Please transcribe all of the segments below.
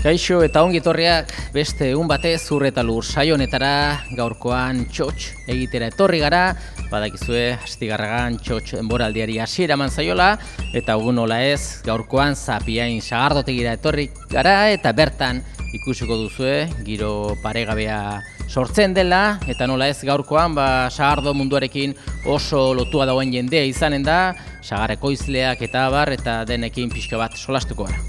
Kaixo eta ongi etorriak beste egun batez Ur eta Lur saio honetara gaurkoan txotx egitera etorri gara. Badakizue Astigarragan txotx denboraldiari hasiera eman zaiola eta egun nola ez gaurkoan Zapiain sagardotegira etorri gara eta bertan ikusiko duzue giro paregabea sortzen dela eta nola ez gaurkoan sagardo munduarekin oso lotua dagoen jendea izanen da, sagar ekoizleak eta abar eta denekin pixka bat solastuko gara.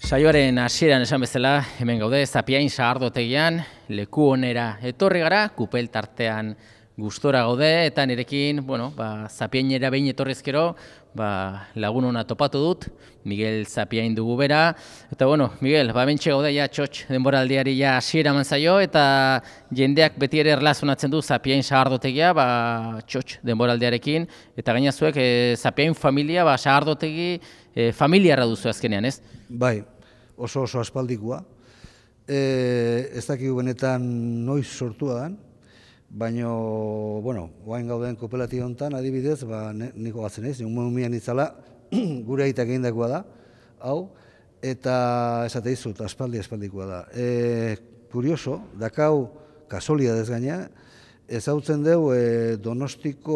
Saioaren hasieran esan bezala, hemen gaude Zapiain sagardotegian, leku onera etorri gara, kupel tartean gustora gaude, eta nirekin, Zapiainera behin etorrizkero, lagun ona topatu dut, Miguel Zapiain dugu bera, eta Miguel, bentxe gaude ja txotx denboraldiari ja hasiera eman zaio, eta jendeak beti ere erlazonatzen du Zapiain sagardotegia, txotx denboraldiarekin, eta gainazuek Zapiain familia, sagardotegi familiarra duzu azkenean, ez? Bai, oso aspaldikoa. Ez dakigu benetan noiz sortua dan, baina, oain gauden kooperatiba honetan, adibidez, niko gatzen ez, umian itzala, gure aitak egindakoa da, hau, eta esate dizut, aspaldikoa da. Kurioso, dakau, kasualidadez gaina, ezautzen dugu Donostiko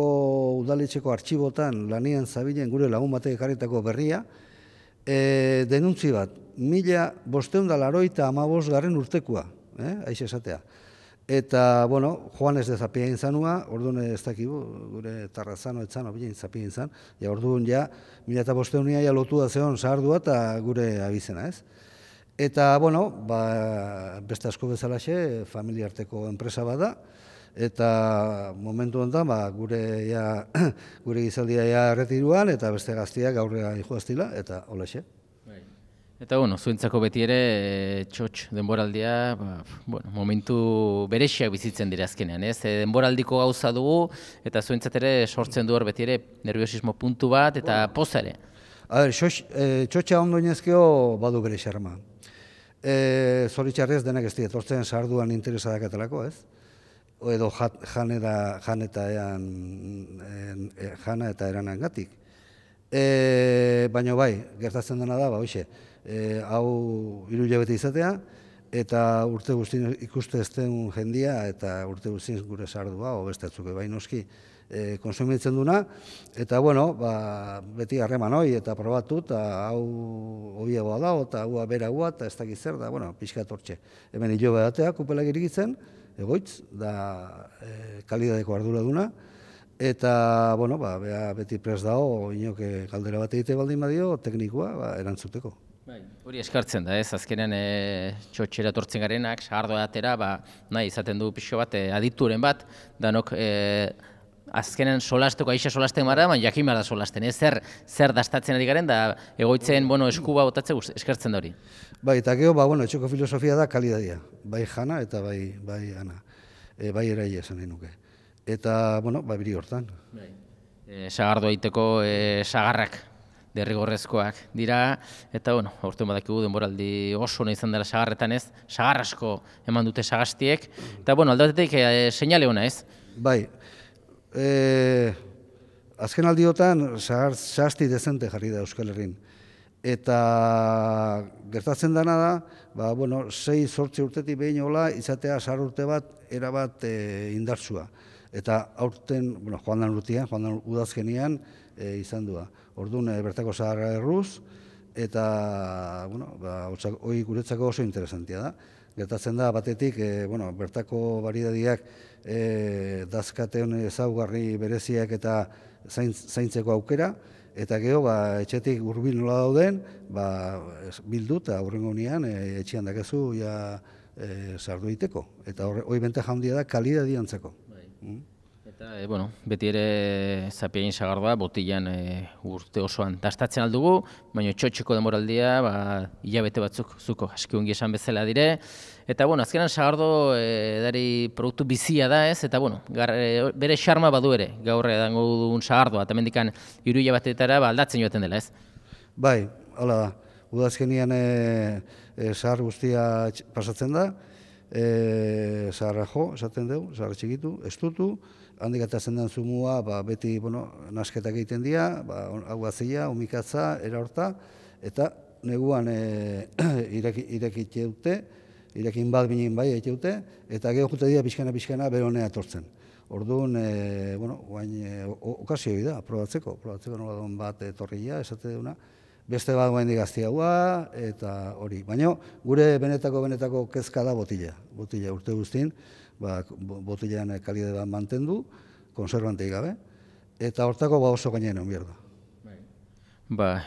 udaletxeko artxibotan lanian zabilen gure lagun batek ekarritako berria, denuntzi bat, 1585 urtekoa, aixe esatea. Eta, Juanes de Zapiain zanua, orduan ez dakigu, gure Tarrazano etzan, obilein Zapiain zan, orduan 1500 lotu da zeon zahardua eta gure abizena, ez? Eta, beste asko bezalaxe, familia arteko enpresa bat da, eta momentu honetan gure gizaldia erretiruan eta beste gaztiak aurrera joaztila eta holaxe. Eta zuentzako beti ere txotx denboraldia momentu berexiak bizitzen dira azkenean, ez? Denboraldiko gauza dugu eta zuentzat ere sortzen du hor beti ere nerviosismo puntu bat eta poza ere. Txotxa ondo inezkeo badu bere xarma. Zoritxarrez denak ez etortzen sagarduan interesa dakatelako, ez? Edo jana eta eranan gatik. Baina bai, gertatzen dena da, hau 3 hilabete izatea, eta urte guztien ikuste ez den jendia, eta urte guztien gure sardua, beste bai noski, konsumitzen duna, eta beti harreman hoi, eta probatu, eta hau hoiagoa da, eta hau beragoa, eta ez dakiz zer da, pixka tortxe. Hemen hilo badatea, kupelak irikitzen, egoitz, da kalidadeko ardura duna, eta, beti prest dago, inoke galdera bat egite baldin badio, teknikoa erantzuteko. Hori eskartzen da, ez? Azkenean txotxera tortzen garenak, sagardoa atera, nahi izaten du pixo bat, adituren bat, danok azkenean solasteko, aixa solasten mara, jakin behar da solasten, ez? Zer dastatzen ari garen, da egoitzen eskuba botatzea eskartzen da hori. Bai, eta gero, etxoko filosofia da kalidadia, bai jana eta bai ana, bai eraile esan nahi nuke. Eta, biri hortan. Sagardoa egiteko sagarrak derrigorrezkoak dira, eta, aurten badakigu denboraldi oso nahi izan dela sagarretan ez, sagar asko eman dute sagastiek, eta, alde batetik seinale ona ez? Bai, azken aldiotan sagasti dezente jarri da Euskal Herrin. Eta gertatzen dena da, 6-8 urtetik behin hola, izatea sahar urte bat, erabat indartsua. Eta aurten, joan dan udazkenian izan du. Orduan, bertako zaharra erruz, eta hori guretzako oso interesantia da. Gertatzen da, batetik, bertako baridadiak dazkate honen ezaugarri bereziak eta zaintzeko aukera, eta gero, etxetik hurbil nola dauden, bildu eta hurrengo nian etxean dakezu sardu egiteko. Eta hori bente jaundia da kalidadi antzeko. Eta Bueno, beti ere Zapiain sagardoa botilan urte osoan dastatzen aldugu, baina txotxeko demoraldia hilabete batzuk zuko aski ongi esan bezala dire. Eta bueno, azkenan sagardo edari produktu bizia da ez, eta bueno, bere xarma badu ere, gaur edango dugun sagardoa, eta mendikan 3 hilabetetara aldatzen joaten dela ez. Bai, hala da. Udazkenian sahar guztia pasatzen da, zaharra jo, esaten dugu, zaharra txikitu, estutu, handik atatzen den zumua, beti nasketak egiten dira, hau azia, umikatza, erahorta, eta neguan irekitze dute, irekin bat binin bai egite dute, eta gero jute dira pixkana bere honea etortzen. Orduan, okazioi da, probatzeko nola don bat etorria, esate duna, beste bat guen digaztiagoa, eta hori. Baina gure benetako kezka da botila urte guztin, botilean kalide bat mantendu, konservantei gabe, eta hortako oso gainean egon behar da.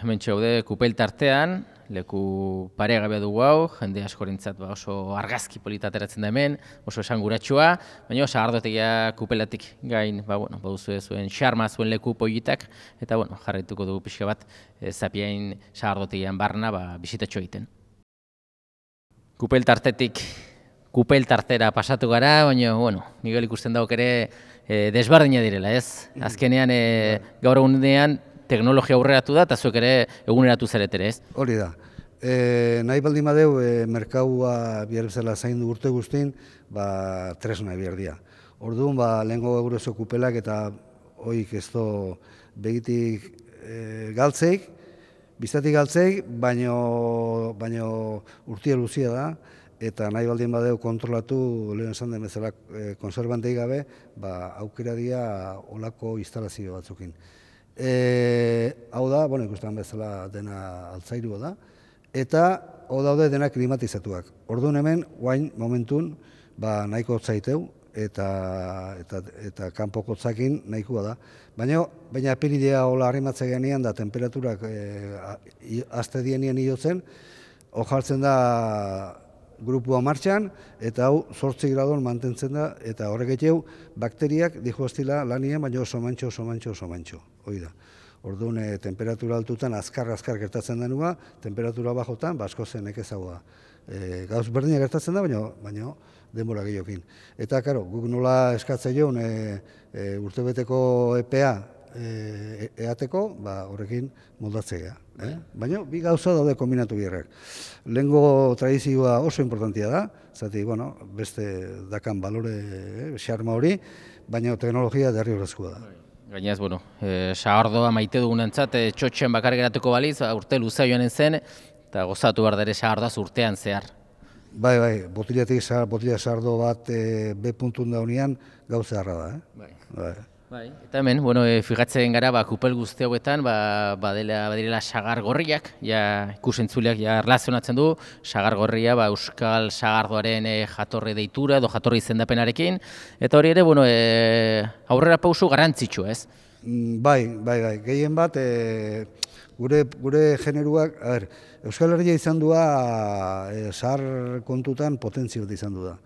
Hemen txaude kupel tartean, leku paregabe dugu hau, jende askorentzat oso argazki polita ateratzen da hemen, oso esanguratsua, baina sagardotegia kupelatik gain, baduzu zuen xarma, zuen leku politak, eta jarraituko dugu pixka bat Zapiain sagardotegian barna bisitatxo egiten. Kupel tartetik kupel tartera pasatu gara, baina, nigel ikusten dauk ere desbardina direla, ez? Azkenean, gaur egunean, teknologia aurreratu da, eta zuek ere eguneratu zaretere, ez? Hori da. Nahi baldin badeu, merkaua bihar bezala zaindu urte guztin, tresna behar dira. Orduan, lehenko egurezo kupelak eta hoik ez do begitik galtzeik, biztatik galtzeik, baino urtia luzia da, eta nahi baldin badeu kontrolatu, lehen esan den bezala konservantei gabe, aukera dira olako instalazio batzukin. Hau da, ikusten bezala dena altzairua da, eta hau daude dena klimatizatuak. Orduan hemen, guain momentun, nahiko otzaiteu, eta kanpoko otzakin nahikoa da. Baina apirilea hola harrimatzea genean da temperaturak azte dienien iotzen, jartzen da grupua martxan, eta hau 8 gradon mantentzen da, eta horrek etxeu, bakteriak dijo estila lanien, baina oso mantxo. Hoi da. Orduan, temperatura altutan azkar gertatzen denua, temperatura bajotan, asko zen ekezagoa. Gauz berdina gertatzen da, baina denbora gehiokin. Eta, guk nola eskatzen joan urtebeteko EPA eateko, horrekin moldatzea. Baina, bi gauza daude kombinatu biherrak. Lehengo tradizioa oso importantia da, zati, beste dakan balore, xarma hori, baina teknologia derri horrezkoa da. Gainaz, sagardoa maite dugunentzat, txotxen bakar geratuko baliz, urte luza joanen zen, eta gozatu behar dere sagardoaz urtean zehar. Bai, botila sagardo bat B puntun daunean gauza harra da. Bai, eta hemen, fijatzen gara, kupel guzti hauetan, badirela sagar gorriak, ikusentzuleak erlazionatzen du, sagar gorria euskal sagardoaren jatorri deitura edo jatorri izendapenarekin, eta hori ere, aurrera pausu garrantzitsu, ez? Bai, gehien bat, gure generuak, Euskal Herria izan dua, sahar kontutan potentzio bat izan du da.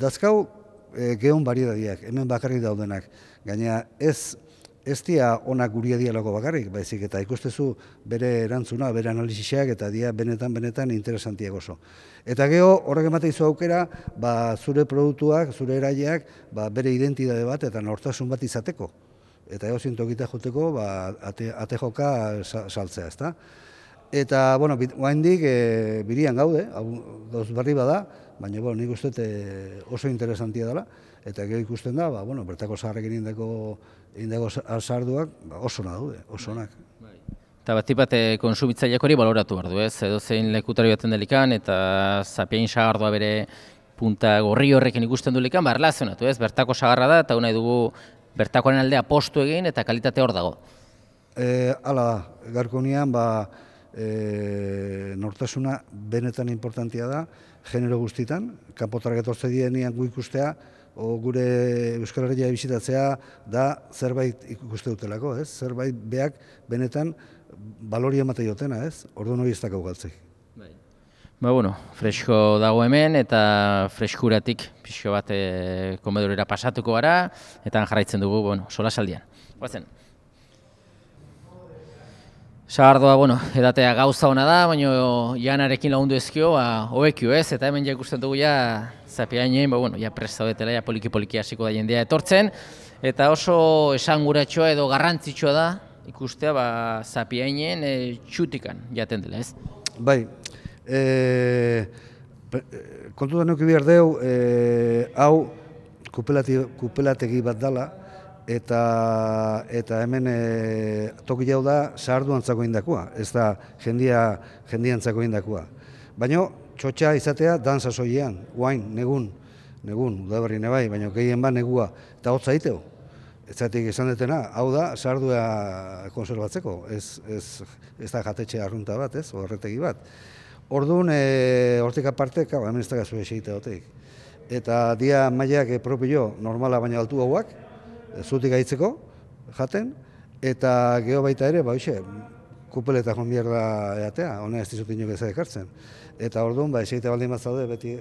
Dazkau, gehon variedadiak, hemen bakarrik daudenak. Gaina ez dia onak guria dialako bakarrik, baizik eta ikustezu bere erantzuna, bere analiziseak eta dia benetan interesantiak oso. Eta geho horrek ematen izu aukera, zure produktuak, zure eraileak, bere identitate bat eta nortasun bat izateko. Eta ego zintokita joteko, ate joka saltzea, ezta? Eta, guaindik birian gaude, dauz berri bada, baina nik uste oso interesantia dela, eta gero ikusten da, bertako zaharrekin indako sarduak oso na daude, oso onak. Eta bat konsumitzaileak hori baloratu behar du, ez? Edo zein lekutari baten delikan, eta Zapiain sagardoa bere punta gorri horrekin ikusten dulikan, erlazionatu, ez? Bertako sagarra da, eta nahi dugu bertakoaren aldea postu egin, eta kalitate hor dago. Hala da, garkonian, nortasuna benetan importantia da, genero guztitan, kanpotarrak etortze dienean gu ikustea, gure Euskal Herria bizitatzea da zerbait ikuste dutelako, ez? Zerbait beak benetan baloria emate jotena, ez? Orduan hori ez dakau galtzik. Bueno, fresko dago hemen eta freskuratik pixko bat komedorera pasatuko gara eta jarraitzen dugu, bueno, solasaldian. Guazen. Sagardoa, edatea gauza ona da, baina janarekin lagundu ezkio, hobekio ez, eta hemen ja ikusten dugu ja Zapiainen, ja prest zaudetela, ja poliki-poliki hasiko da jendea etortzen, eta oso esanguratxoa edo garrantzitsua da ikustea Zapiainen txutikan jaten dela, ez? Bai, kontutan nuki behar deu, hau kupelategi bat dela, eta hemen toki jau da sahardu antzako indakoa, ez da jendia antzako indakoa. Baina txotxa izatea dansa soilean, guain, negun, udaberri nebai, baina gehien bat negua, eta hotza iteo. Ez zatik esan detena, hau da sahardua konserbatzeko, ez da jatetxe arrunta bat, ez, horretegi bat. Orduan, hortik aparte, hemen ez da gazu esegite doteik. Eta dia mailak propio normala baina altu hauak, zutik aitzeko, jaten, eta geho baita ere, kupeleta joan bierda eatea, hona ez dizut inok ez ekartzen. Eta orduan, esegite baldin bat zaude, beti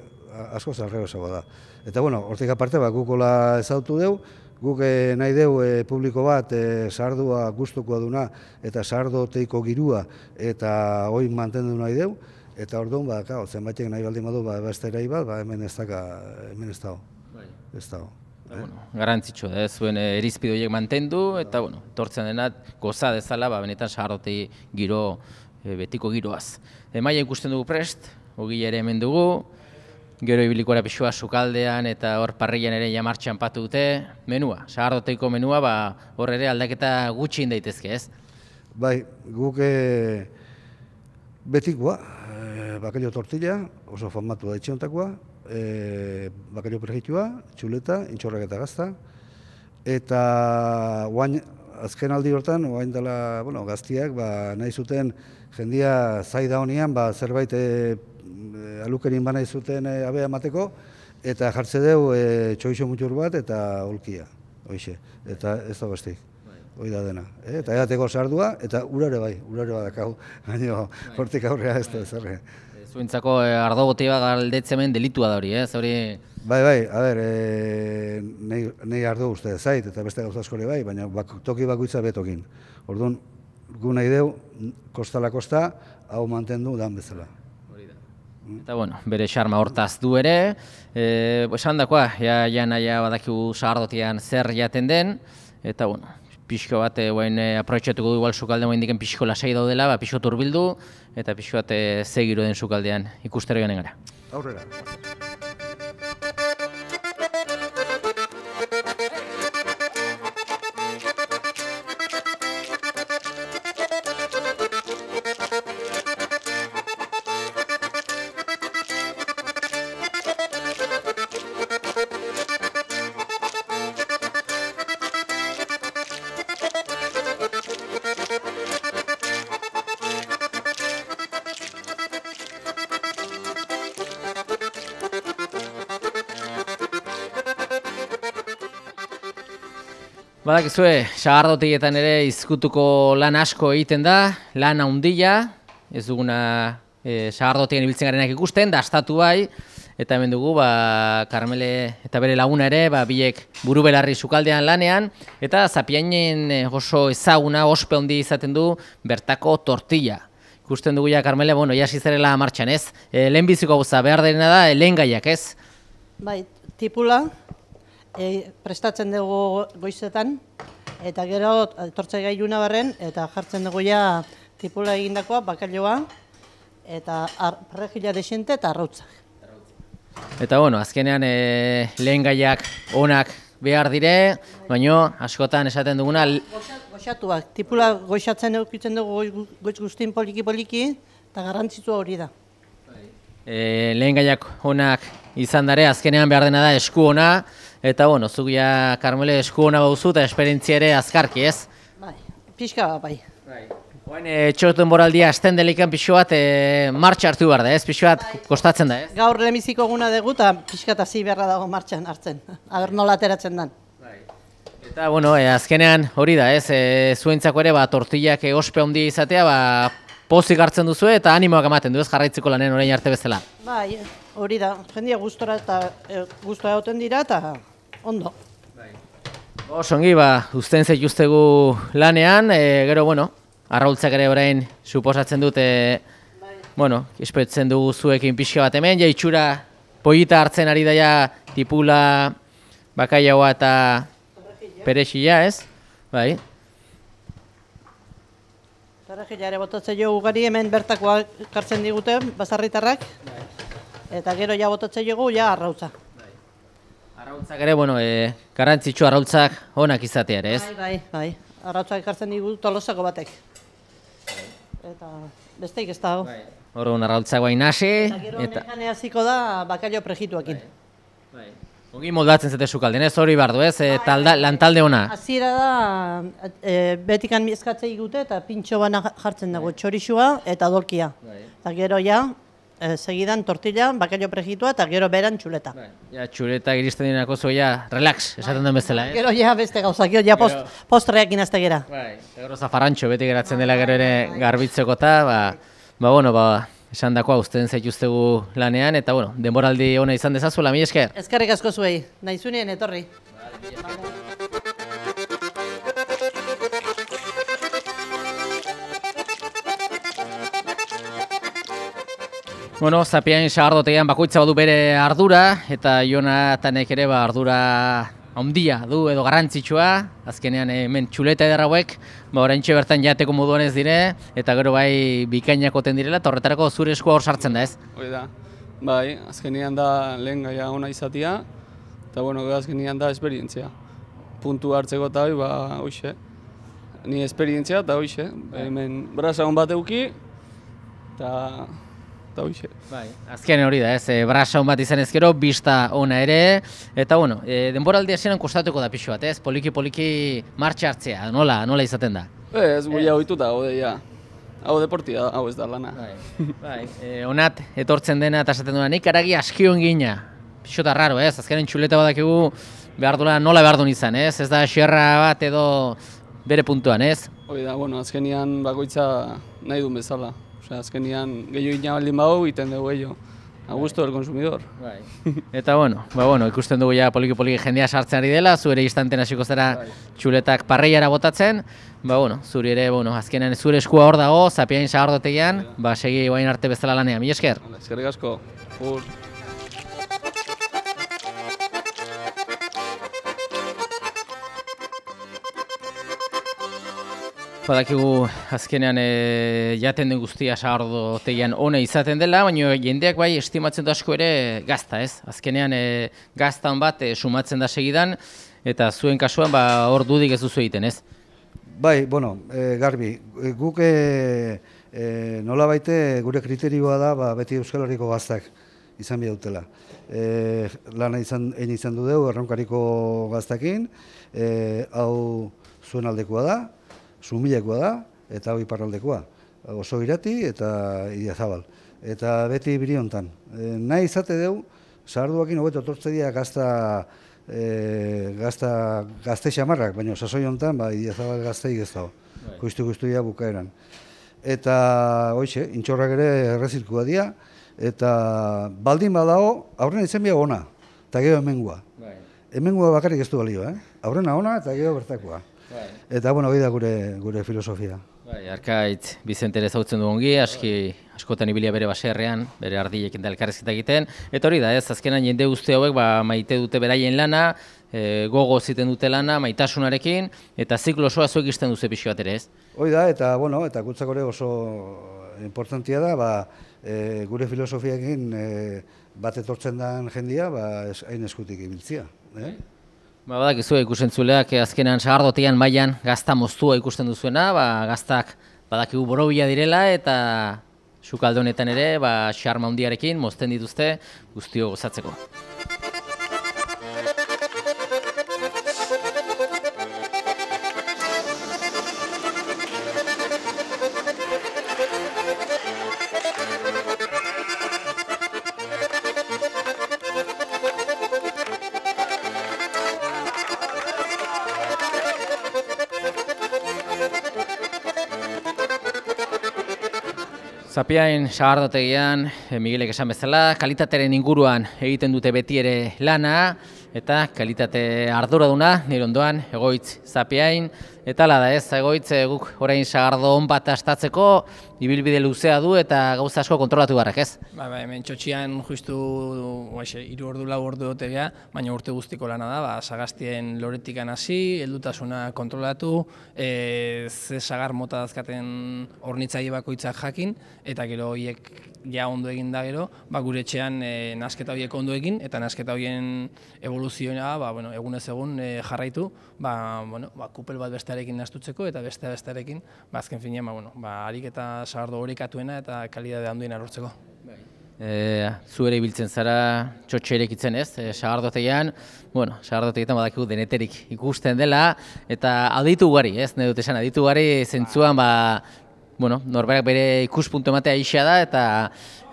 asko zarrego zago da. Eta, hortik aparte, gukola ezautu deu, guk nahi deu publiko bat sahardua gustukoa duna, eta sahardoteiko girua, eta hoi mantendu nahi deu, eta orduan, zenbaitek nahi baldin badu, besterai bat, hemen ez dago. Ez dago. Garantzitsua da, zuen erizpide horiek mantendu, eta tortzen denat goza dezala, benetan sahardotei giro, betiko giroaz. Maia ikusten dugu prest, ogi ere hemen dugu, gero ibilikora pixua sukaldean eta hor parrilan ere jamartxan patu dute, menua, sahardoteiko menua, hor ere aldaketa gutxi daitezke, ez? Bai, guk betikoa, bakallo tortilla, oso famatu da itxiontakoa, bakallo pregitua, txuleta, intxorrak eta gazta, eta azken aldi hortan, oain dela gaztiak nahi zuten jendia zaida honian zerbait alukerin nahi zuten abea emateko, eta jartze deu txoixo mutur bat eta olkia, hoixe, eta ez da bastik. Hoi da dena. Eta edateko sahardua, eta urare badakau, baina hortik aurrea ez da ezarre. Zuentzako ardogotea galdetzemen delitua da hori, ez? Bai, a ber, nahi ardo uste zait, eta beste gauza askore bai, baina toki bakoitza betokin. Orduan, gu nahi deu, kostala kosta, hau mantendu dan bezala. Eta bere xarma hortaz du ere, esan dakoa, ja naia badakigu sahardotean zer jaten den, eta pixko bat aprobetxatuko du igual sukalde moen diken pixko lasai daudela, pixko turbildu, eta pixko bat zegiro den sukaldean ikustero joanen gara. Aurrera. Badakizue, sagardotegietan ere izkutuko lan asko egiten da, lan handia, ez duguna sagardotegen ibiltzen garenak ikusten, dastatu bai, eta hemen dugu Karmele eta bere laguna ere, biek buru belarri sukaldean lanean, eta Zapiainen oso ezaguna, ospe handi izaten du bertako tortilla. Ikusten dugu Karmele, jasi zerela martxan, ez? Lehenbiziko gauza behar dena da, lehengaiak, ez? Bai, tipula. Prestatzen dugu goizetan, eta gero etortze gailuna barren, eta jartzen dugu tipula egindakoa, bakalloa, eta perrejila desente eta arrautzak. Eta azkenean lehen gaiak onak behar dire, baina askotan esaten duguna... Goxatuak, tipula goxatzen eukitzen dugu goiz guztin poliki-poliki, eta garrantzitsua hori da. Lehen gaiak onak izan dare, azkenean behar dena da esku ona, eta zuk Karmele esku ona bauzu eta esperientzia ere azkarki, ez? Bai, pixka bai. Oain txotuen boraldia esten delikan pixo bat martxa hartu behar da, ez? Pixo bat kostatzen da, ez? Gaur lehenbiziko eguna dugu eta pixka eta zi beharra dago martxan hartzen, aber nola ateratzen den. Eta azkenean hori da, ez? Zuentzako ere tortillak ospe handia izatea, pozik hartzen duzu eta animoak ematen du ez jarraitzeko lanen orain arte bezala. Bai, hori da, jendia gustora eta gustora egoten dira eta ondo. Osongi, uzten zaituztegu lanean, gero, arraultzak ere orain suposatzen dute, espetzen dugu zuekin pixka bat hemen, itxura pollita hartzen ari daia tipula, bakailaoa eta perexila, ez? Bai. Perexila ere botatzen jo ugari hemen bertakoa kartzen digute, basarritarrak, eta gero ja botatzen jogu, ja arrautza. Arrautzak ere, garrantzitsu arrautzak onak izatea ere, ez? Bai. Arrautzak ekartzen digu tolosako batek. Eta besteik ez dago. Orduan arrautzak bain hasi. Eta gero nekane hasiko da bakailo prejituakin. Ongi moldatzen zete sukalden, ez hori bardu, ez? Lantalde ona. Hasiera da, betikan eskatzei gute eta pintxo bana jartzen dago txorixua eta dolkia. Eta gero ja, segidan tortilla, bakailo prejitua eta gero beran txuleta. Ja, txuleta iristen dinako zua, relax, esaten den bezala, ez? Gero ja beste gauzak, gero ja postreak inazte gera. Gero zafarrantxo beti geratzen dela gero ere garbitzeko eta, esan dakoa uzten zaituztegu lanean, eta, denboraldi ona izan dezazuela, mila esker? Eskerrik asko zuei, nahi zunien etorri. Zapiain sagardotegian bakoitza badu bere ardura, eta Jonatanek ere ardura handia du edo garrantzitsua, azkenean hemen txuleta eder hauek, oraintxe bertan jateko moduan ez dire, eta gero bai bikainakoten direla, eta horretarako zure eskua hor sartzen da ez? Hoi da, bai, azkenean da lehen gaia ona izatea, eta gero azkenean da esperientzia. Puntu hartzeko eta hoxe, ni esperientzia eta hoxe, hemen brasa hon bat euki, eta hoxe. Azken hori da, ez, brasa hon bat izan ezkero, bista ona ere, eta denboraldi hasieran kostatuko da pixu bat, ez, poliki martxa hartzea, nola izaten da? Ez, guia ohituta gaude, ja. Hau deportia, hau ez da lana. Onat, etortzen dena eta esaten duena, nik aragi askion gina, pixu eta raro, ez, azkenen txuleta badakigu behar duela nola behar duen izan, ez, ez da xerra bat edo bere puntuan, ez? Hoi da, azkenian bakoitza nahi duen bezala. Azkenian gehiago ina baldin bau, iten dugu gehiago. A gusto del consumidor. Eta ikusten dugu ja poliki jendea sartzen ari dela, zu ere instanten hasiko zara txuletak parreiara botatzen. Zuri ere, azkenean zure eskua hor dago, Zapiain sagardotegian, segi guain arte bezala lanean. Mila esker? Eskerrik asko. Badakigu azkenean jaten den guztia sagardotegian ona izaten dela, baina jendeak bai estimatzen da asko ere gazta, ez? Azkenean gaztan bat sumatzen da segidan, eta zuen kasuan hor dudik ez duzu egiten, ez? Bai, garbi, guk nola baite gure kriterioa da beti Euskal Herriko gaztak izan bi dutela. Lana izan du dugu Erronkariko gaztakin, hau zuen aldekoa da, Zumilekoa da, eta hau iparraldekoa. Oso Irati eta Idiazabal. Eta beti biri hontan. Nahi izate dugu, zaharduakin hobeto tortze dira gazte xamarrak, baina sasoi hontan, Idiazabal gazteik ez dago. Guztu dira bukaeran. Eta, hoxe, intxorrak ere errezirkua dira, eta baldin badago, aurrena izan biago ona, eta gero hemengua. Hemengua bakarrik ez du balio, aurrena ona eta gero bertakoa. Eta, hori da gure filosofia. Arkaitz Bizente ere zautzen du ongi, askotan ibilia bere baserrean, bere ardilekin da elkarrezketa egiten. Eta hori da, ez, azkenan jende guzti hauek maite dute beraien lana, gogo ziten dute lana, maitasunarekin, eta ziklo osoa zuek izten duze pixu bat ere, ez? Hori da, eta gutzak hori oso importantia da, gure filosofiakin bat etortzen den jendia, hain eskutik ibiltzia. Badakizu ikusentzuleak azkenan sagardotegian mailan gazta moztua ikusten duzuena, gaztak badakigu borobila direla eta sukalde honetan ere xarma handiarekin mozten dituzte guztio gozatzeko. Zapiain sagardotegian, Miguelek esan bezala, kalitatearen inguruan egiten dute beti ere lana, eta kalitate arduraduna, nire ondoan, Egoitz Zapiain, eta hala da ez, Egoitz guk orain sagardo on bat astatzeko, ibilbide luzea du eta gauza asko kontrolatu barrak, ez? Hemen txotxian justu 3 ordu 4 ordu dotegea, baina urte guztiko lana da, sagastien loretikan hasi, heldutasuna kontrolatu, ze sagar mota dazkaten hornitzaile bakoitzak jakin, eta gero horiek ja ondo egin da gero, gure etxean nasketa horiek ondo egin, eta nasketa horien evoluzioa egunez egun jarraitu, kupel bat bestearekin nastutzeko eta bestearekin, azken finean, harik eta sagardo orekatuena eta kalidade handiena lortzeko. Zu ere ibiltzen zara txotxe erekitzen ez, sagardotegian, sagardotegietan badakigu deneterik ikusten dela, eta aditu ugari, ez, nahi dut esan, aditu ugari zentzuan, norberak bere ikuspuntu ematea isa da, eta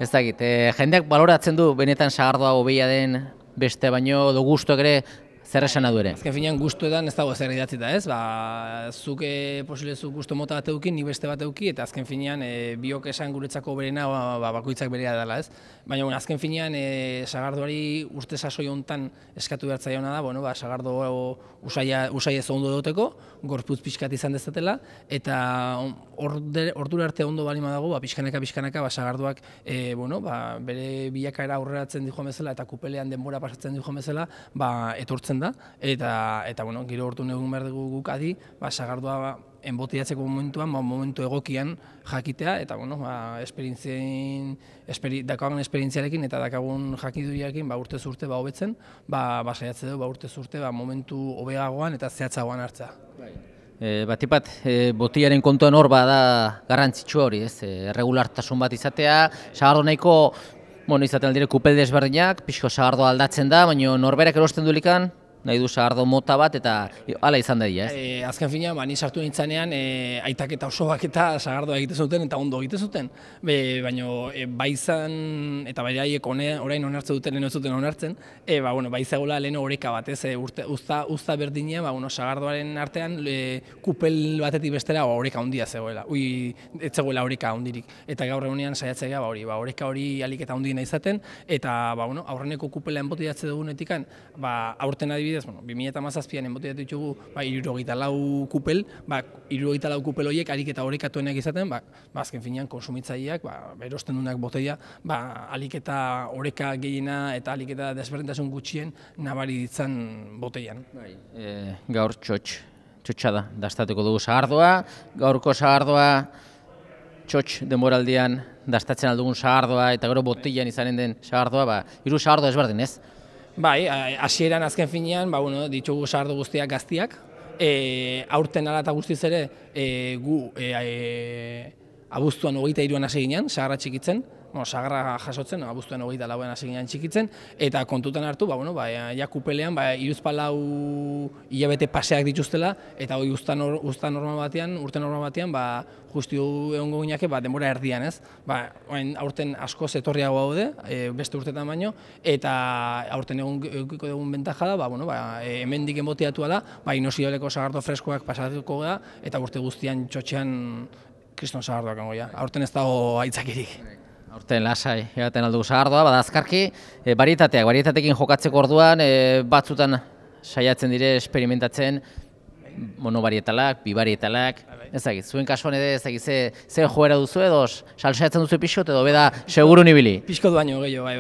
ez dakit, jendeak baloratzen du benetan sagardoa hobeia den beste baino, edo gustuak ere zer esana du ere? Azken finean gustuetan ez dago zer idatzita ez, zuke posilezu gustu mota bat eukin, ni beste bat euki, eta azken finean biok esan guretzako berena bakoitzak berea dela ez. Baina azken finean sagardoari urte sasoi honetan eskatu behar zaiona da, sagardo usai ez ondo duteko, gorputz pixkat izan dezatela, eta ordura arte ondo balima dago, pixkanaka sagardoak bere bilakaera aurreratzen dijoan bezala, eta kupelean denbora pasatzen dijoan bezala, etortzen da, eta gero hortu egun behar dugu guk adi, sagardoa enbotiatzeko momentuan, momentu egokian jakitea, eta dakagun esperientziarekin eta dakagun jakiduriarekin urtez urte hobetzen, saiatze dugu urtez urte momentu hobeagoan eta zehatzagoan hartzea. Batipat, botiaren kontuan hor bada garrantzitsua hori, ez? Erregulartasun bat izatea, sagardo nahiko, izaten aldire kupel desberdinak, pixko sagardo aldatzen da, baina norberak erosten dulikan, nahi du sagardo mota bat eta hala izan da dira, ez? Azken fina, ni sartu nintzanean, aitak eta osobak eta sagardoa egiten zuten eta ondo egiten zuten. Baina bai izan, eta bai haiek orain onartzen duten, lehen ez zuten onartzen, bai zegoela lehen oreka bat, ez? Uzta berdina, sagardoaren artean kupel batetik bestera oreka handia zegoela. Ez zegoela oreka handirik. Eta gaur egunean saiatzea oreka hori alik eta handiena izaten, eta aurreneko kupela enbotiatze dugunetikan, aurten adibidez, 2017an enbotiatu ditugu 74 kupel, 74 kupel horiek harik eta orekatuenak izaten, azken finean konsumitzaileak, erosten duenak boteia, alik eta oreka gehiena eta alik eta desberdintasun gutxien nabari ditzan boteian. Gaur txotxa da, dastatuko dugu sagardoa, gaurko sagardoa txotx denboraldian dastatzen aldugun sagardoa eta gero botian izanen den sagardoa, 3 sagardo ezberdin, ez? Hasieran azken finean, ditugu sagardo guztiak gaztiak, aurten ala eta guztiz ere, gu abuztuan 23an hasi ginen, sagarra txikitzen, sagarra jasotzen, abuztuan 24an hasi ginen txikitzen, eta kontutan hartu, kupelean, 34 hilabete paseak dituztela, eta hori urte normal batean, justu egongo gineke denbora erdian, ez? Aurten asko etorriago gaude, beste urtetan baino, eta aurten egukiko dugun bentaja da, hemendik enbotiatu da, inosidoleko sagardo freskoak pasatuko da, eta urte guztian txotxean kriston sagardoak ango, aurten ez dago aitzakirik. Aurten lasai egaten aldugu sagardoa, azkarki, barietatekin jokatzeko orduan, batzutan saiatzen dire esperimentatzen, monobarietalak, bibarietalak, ezagit, zuen kasuan edo ze joera duzu edo salsaiatzen duzu pixot edo beda segurun ibili? Pixko duaino gehiago,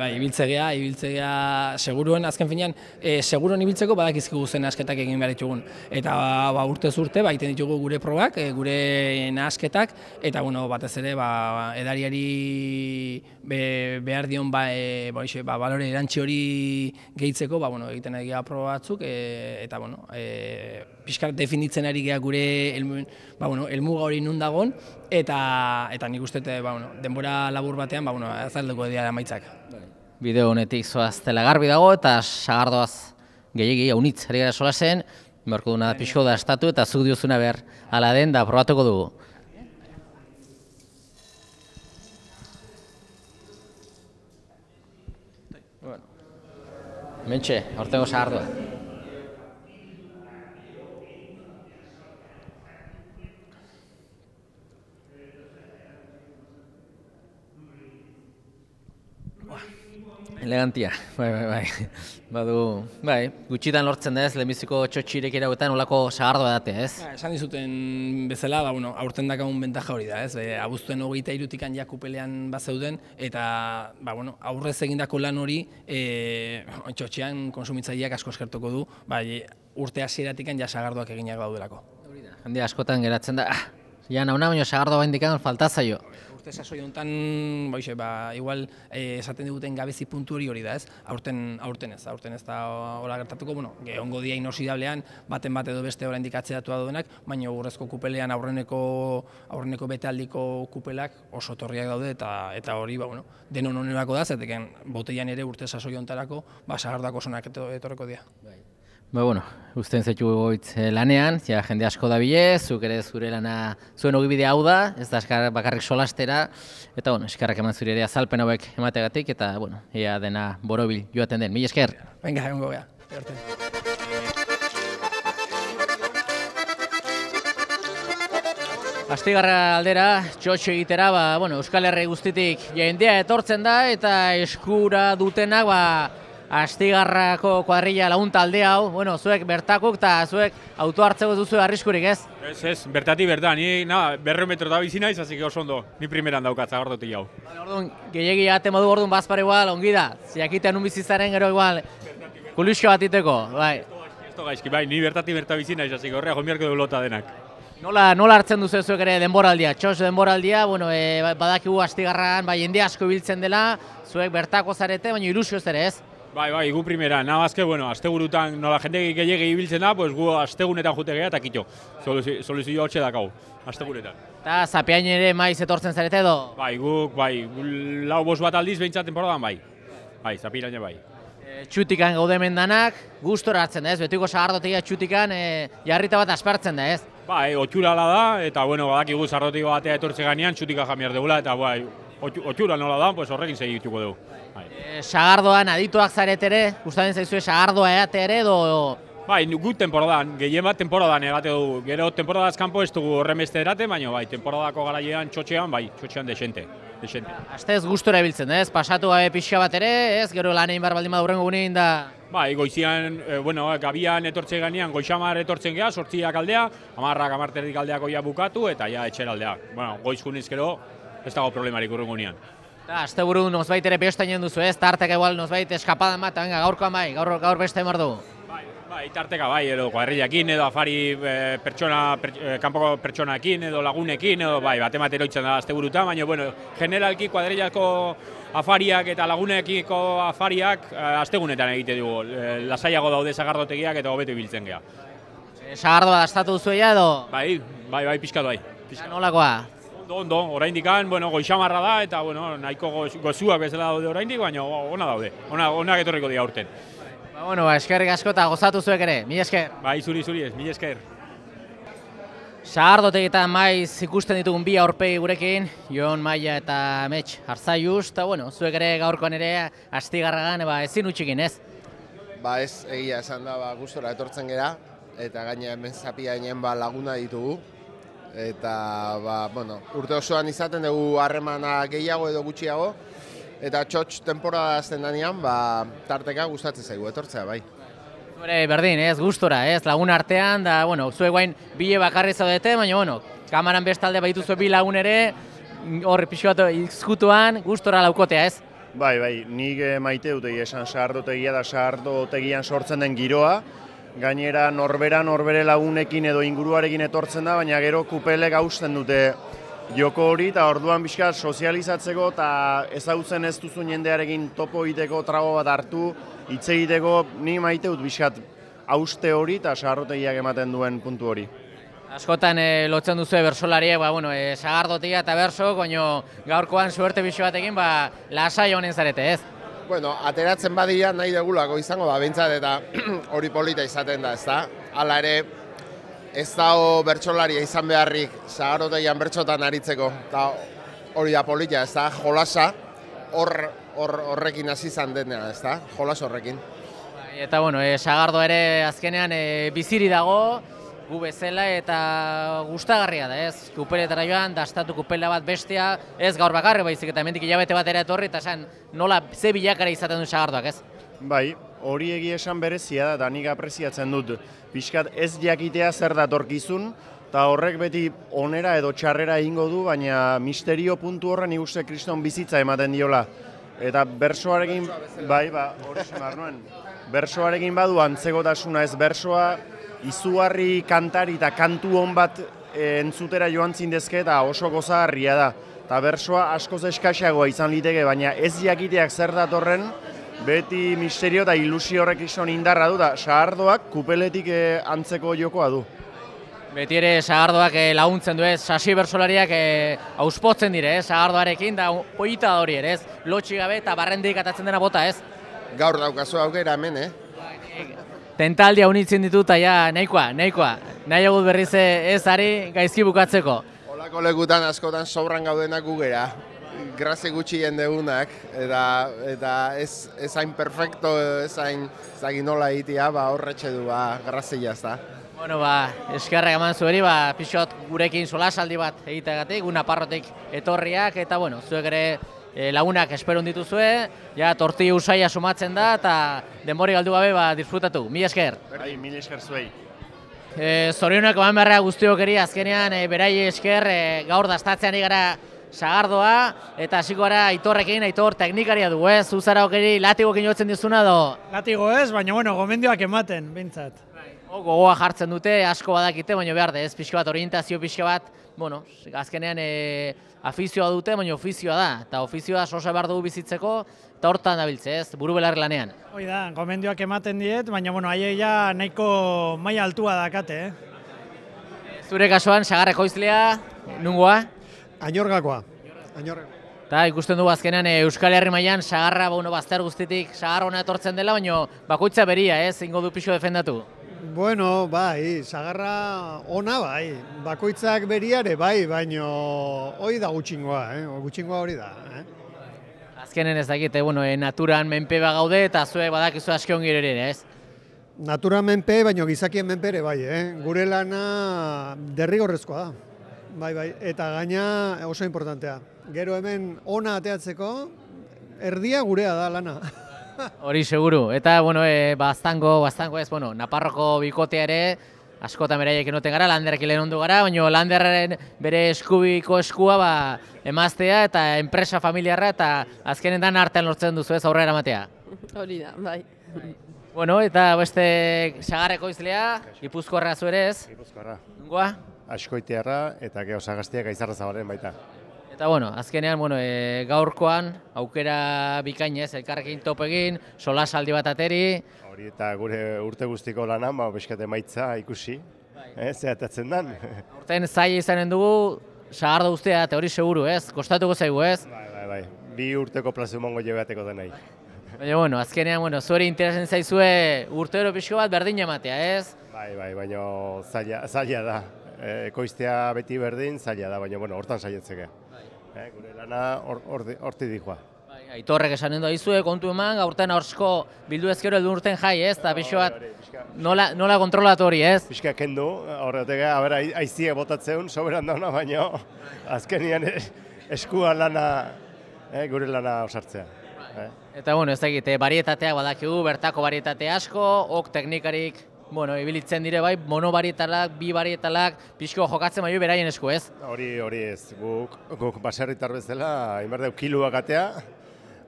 ibiltzea seguruen, azken finean, seguruen ibiltzeko badakizkigu zen asketak egin behar ditugun. Eta urtez urte, egiten ditugu gure probak, gure nahasketak, eta batez ere, edariari behar dion balore erantzi hori gehitzeko, egiten ari gara proba batzuk, eta pixkar definitzen ari gara gure helmuga hori nun dagoen, eta nik uste denbora labur batean azalduko dira emaitzak. Bideo honetik zoaztela garbi dago eta sagardoaz gehiagi haunitz ari gara solasen, beharko duna pixko da estatu eta zuk diozuna behar ala den da probatuko dugu. Hementxe, aurtengo sagardoa. Elegantia, bai. Badu, gutxitan lortzen da ez, lehenbiziko txotxirek irauetan olako sagardoa date, ez? Esan dizuten bezala, aurten dakagun bentaja hori da, ez? Abuztuen 23-tikan ja kupelean bazeuden, eta aurrez egindako lan hori txotxean konsumitzaileak asko eskertuko du, urte hasieratik ja sagardoak eginak daudelako. Jende askotan geratzen da, ja nauna baino sagardoa baindikan falta zaio. Urte sasoi honetan, igual esaten diguten gabezi puntu hori da, ez? Aurten ez da hola gertatuko, ongo dia inoxidablean, baten bat edo beste oraindik atzeratua duenak, baina urrezko kupelean aurreneko betealdiko kupelak oso torriak daude, eta hori, denon onerako da, zeteken boteian ere urte sasoi honetarako, sagardoak osonak etorreko dira. Usten zaitu goitz lanean, jende asko dabile, zuk ere zure lana zuen ogibide hau da, ez da bakarrik solastera, eta eskerrak eman zure ere azalpen hauek emategatik, eta ea dena borobil joaten den. Mila esker! Venga, egongo gea. Astigarra aldera, txotxo egitera, Euskal Herri guztitik jendea etortzen da, eta eskura dutenak, Astigarrako kuadrilla lagun talde hau, zuek bertakuk eta zuek auto hartzeko duzu arriskurik, ez? Ez, bertatik bertan, ni 200 metro da bizi naiz, así que oso ondo, ni primeran daukat zagardotik hau. Orduan, gehiegi jate modu orduan bazpar igual, ongi da, ziakiten nun bizizaren gero igual, kulisko bat iteko, bai. Ez gaizki, bai, ni bertatik bizi naiz, así que horrea jomiarko du lota denak. Nola hartzen duzu zuek ere denboraldia, txos denboraldia, badakigu Astigarran, jende asko ibiltzen dela, zuek bertako zarete, baina ilusioz ere, ez? Bai, gu primera, nabazke, astegurutan nola jende gehiagi ibiltzen da, gu astegunetan jute gehiago eta kitxo. Soluzio hotxe dakau, astegunetan. Eta zapeain ere maiz etortzen zarete edo? Bai, guk, lau bost bat aldiz behintzat temporadan bai. Bai, zapiraino bai. Txutikan gaude mendanak, gustora hartzen da ez, betiko sagardotegia txutikan jarrita bat aspertzen da ez? Bai, otxurala da, eta badakigu sarrotiko batea etortze ganean txutika jamiar dugula, eta otxura nola da, horrekin segituko dugu. Sagardoan adituak zaretere, gustatzen zaizue sagardoa eate ere edo? Bai, gu temporadan, gehien bat temporadan egate dugu. Gero temporadaz kanpo ez dugu horren beste erate, baina temporadako garaiean txotxean desente. Astez gustora ebiltzen, ez? Pasatu gabe pixka bat ere, ez? Gero lan egin behar baldin badurrengo gunein da? Bai, goizian, gabian etortze ganean, goixamar etortzen geha, 8 aldea, 10 aldeak oia bukatu, eta ja etxera aldea. Goiz guniz gero, ez dago problemarik urrengo gunean. Azte buru nozbait ere behostain joan duzu, ez? Tarteka igual nozbait eskapadan bat, gaurkoan bai, gaur beste emar du. Bai, tarteka bai, edo kuadrillakin, edo afari kanpoko pertsonakin, edo lagunekin, edo bat eroitzen da azte burutan, baina, generalki kuadrillako afariak eta lagunekiko afariak astegunetan egite dugu. Lasaiago daude sagardotegiak eta hobeto ibiltzen geha. Sagardoa dastatu duzu edo? Bai, pixkat bai. Nolakoa? Ondo, oraindikan, goixamarra da, eta nahiko gozuak bezala daude oraindik, baina ona daude. Onak etorriko dira aurten. Eskerrik asko eta gozatu zuek ere, mila esker. Bai, zuri ez, mila esker. Sagardotegitan maiz ikusten ditugun bi aurpegi gurekin, Jon Maia eta Mets Arzaiuz, eta zuek ere gaurkoan ere Astigarragan ezin utxikin, ez? Ez, egia esan da, gustora etortzen gera, eta gaina hemen zapiainen laguna ditugu. Eta, urte osoan izaten dugu harremana gehiago edo gutxiago, eta txotx temporada azten danean, tarteka gustatzen zaigu etortzea, bai. Berdin, ez, gustora, ez, lagun artean, da, zuek guain bile bakarri zaudete, baina, kamaran bestalde baitu zuen bi lagun ere, horre pixu bat izkutuan, gustora laukotea, ez? Bai, nik maite dut esan sagardotegia da sagardotegian sortzen den giroa, gainera norbere lagunekin edo inguruarekin etortzen da, baina gero kupelek hausten dute joko hori, eta orduan bizkat sozializatzeko eta ezagutzen ez duzun jendearekin topo egiteko, trago bat hartu, hitz egiteko, ni maite dut bizkat hauste hori eta sagardotegiak ematen duen puntu hori. Askotan lotzen duzu bersolariek, sagardotegia eta berso, baina gaurkoan suerte biso batekin, lasai honen zarete, ez? Ateratzen badia nahi degulako izango behintzat eta hori polita izaten da, ezta? Hala ere, ez dago bertsolaria izan beharrik sagardotegian bertsotan aritzeko, eta hori da polita, ezta? Jolasa horrekin hasi izan dena, ezta? Jolas horrekin. Eta, sagardo ere azkenean biziri dago, gu bezala eta gustagarria da, ez? Kupeletara joan, dastatu kupela bat bestea, ez gaur bakarri baizik eta hemendik hilabete batera etorri eta esan nola ze bilakara izaten du sagardoak, ez? Bai, hori egia esan berezia da, nik apreziatzen dut. Pixkat ez jakitea zer datorkizun, eta horrek beti onera edo txarrera egingo du, baina misterio puntu horren ikuste kriston bizitza ematen diola. Eta bersoarekin, bai, hori semar nuen, bersoarekin badu antzekotasuna ez bersoa, izugarri kantari eta kantu hon bat entzutera joan zindezke eta oso gozagarria da. Eta bersoa askoz eskaxagoa izan liteke, baina ez jakiteak zer datorren, beti misterio eta ilusio horrek izan indarra du, da sagardoak kupeletik antzeko jokoa du. Beti ere sagardoak laguntzen du, ez? Sasi bersolariak auspotzen dire, sagardoarekin, da polita da hori ere, ez? Lotxi gabe eta barrendik atatzen dena bota, ez? Gaur daukazu aukera hemen, Tentaldia unitzen ditut, ja, nahikoa. Nahi egut berriz ez ari gaizki bukatzeko. Olako lekutan askotan sobran gaudenak gugera. Graze gutxi jendegunak, eta ez hain perfecto, ez hain nola egitea, horretxe du, graze jazta. Bueno, eskerrak eman zuheri, pixot gurekin solasaldi bat egiteagatik, una parrotik etorriak, eta bueno, zuek ere lagunak esperun dituzue, ja tortilla usaia sumatzen da, eta denbori galdu gabe disfrutatu. Mila esker. Bai, mila esker zuei. Zorionak eman beharra guztiok eri, azkenean berai esker gaur dastatzean igara sagardoa, eta hasiko gara Aitorrekin, Aitor teknikaria du, ez? Zuzara okeri latigokin jotzen dizuna do? Latigo ez, baina bueno, gomendioak ematen, bintzat. Gogoa jartzen dute, asko badakite, baina behar da, ez? Pixka bat, orientazio pixka bat, bueno, azkenean afizioa dute, baina ofizioa da, eta ofizioa sosa behar dugu bizitzeko, eta hortan dabiltze, ez? Buru belarri lanean. Hoi da, gomendioak ematen diet, baina bueno, ja nahiko maila altua dakate, Zure kasuan, sagar ekoizlea, nungoa? Añorgakoa. Eta ikusten dugu azkenean Euskal Herri mailan sagarra bazter guztitik sagar hona etortzen dela, baina bakoitza beria, ez? Ingo du pixo defendatu. Bueno, bai, sagarra ona bai, bakoitzak beriare bai, baina hori da gutxingoa, gutxingoa hori da. Azkenen ez dakite, naturan menpe gaude eta zuek badakizu aski ongi ere, ez? Naturan menpe, baina gizakien menpere bai, gure lana derrigorrezkoa da. Bai, eta gaina oso importantea. Gero hemen ona ateatzeko, erdia gurea da lana. Hori seguru, eta baztango ez, Naparroko bikotea ere, askotan beraiek enoten gara, Landerrekin lehen ondu gara, baina Landerren bere eskubiko eskua emaztea eta enpresa familiarra eta azkenen dan artean lortzen duzu ez aurrera ematea. Hori da, bai. Eta beste sagarreko izlea, Gipuzkoarra zu ere ez? Gipuzkoarra. Nungoa? Askoitiarra eta geho Sagastiak Aizarra Zabalen baita. Eta azkenean gaurkoan aukera bikainez, elkarrekin topo egin, solasaldi bat ateri. Hori eta gure urte guztiko lanan, pixkat emaitza ikusi, zehatatzen dan. Horten zaila izanen dugu, sagardo guztia, eta hori seguru, ez? Kostatuko zaigu, ez? Bai, bi urteko plazu mongo jebeateko denai. Baina, azkenean, zueri interesen zaizue urtero pixko bat berdin ematea, ez? Bai, baina zaila da. Ekoiztea beti berdin, zaila da, baina hortan zailetzeke. Gure lana horti dikoa. Aitorrek esanen da izue, kontu eman, gaurten aursko bildu ezkero heldu urten jai, ez? Eta pixo bat, nola kontrolatu hori, ez? Pixka kendu, horretek, aiziek botatzeun, soberan dauna, baina azkenian eskua lana, gure lana osartzea. Eta, ez dakit, barietateak badakigu, bertako barietate asko, ok teknikarik, ibilitzen dire bai, monobarietalak, bi barietalak, pixko jokatzen baino beraien esku, ez? Hori ez, guk baserritar bezala, inberdeu kiloak atea,